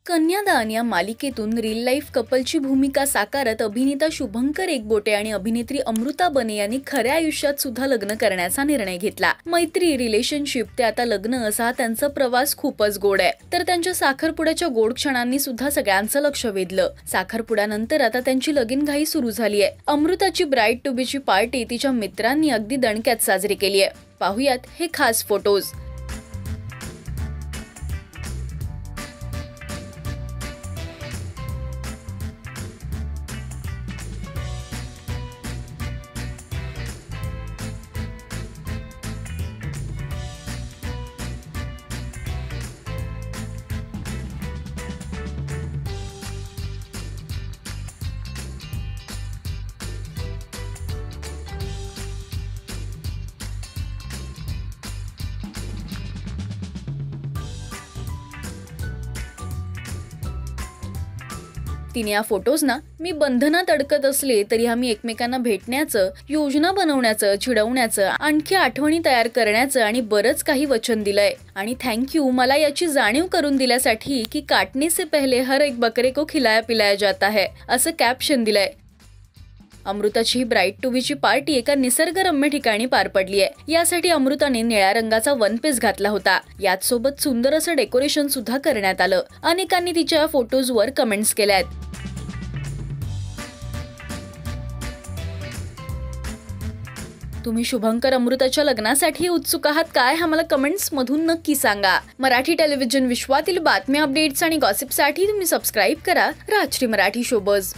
कन्यादान या मालिकेतून रिअल लाईफ कपलची भूमिका साकारत अभिनेता शुभंकर एकबोटे आणि अभिनेत्री अमृता बने यांनी खऱ्या आयुष्यात सुद्धा लग्न करण्याचा निर्णय घेतला। मैत्री, रिलेशनशिप ते आता लग्न असा त्यांचा प्रवास खूपच गोड आहे। तर त्यांच्या साखरपुड्याच्या गोड क्षणांनी सुद्धा सगळ्यांचं लक्ष वेधलं। साखरपुड्यानंतर आता त्यांची लगीनघाई सुरू झाली आहे। अमृताची ब्राईड टू बीची पार्टी तिच्या मित्रांनी अगदी दणक्यात साजरी केली आहे। पाहुयात हे खास फोटोज। तिने या फोटोजना मी बंधनात अडकत असले तरी आम्ही एकमेकांना भेटण्याचं, योजना बनवण्याचं, चिडवण्याचं, आणखी आठवणी तयार करण्याचं आणि बरंच काही वचन दिलंय। आणि थँक्यू मला याची जाणीव करून दिल्यासाठी की काटने से पहले हर एक बकरे को खिलाया पिलाया जाता है असं कॅप्शन दिलंय। अमृताची ब्राईड टू बीची पार्टी एका निसर्गरम्य ठिकाणी पार पडली आहे। यासाठी अमृताने निळ्या रंगाचा वन पीस घातला होता। याच सोबत सुंदर असं डेकोरेशन सुद्धा करण्यात आलं। अनेकांनी तिच्या फोटोजवर कमेंट्स केल्यात। तुम्ही शुभंकर अमृताच्या लग्नासाठी उत्सुक आहात काय? आम्हाला कमेंट्स मधून नक्की सांगा। मराठी टेलिव्हिजन विश्वातील बातम्या, अपडेट्स आणि गॉसिपसाठी तुम्ही सबस्क्राइब करा राजश्री मराठी शोबज।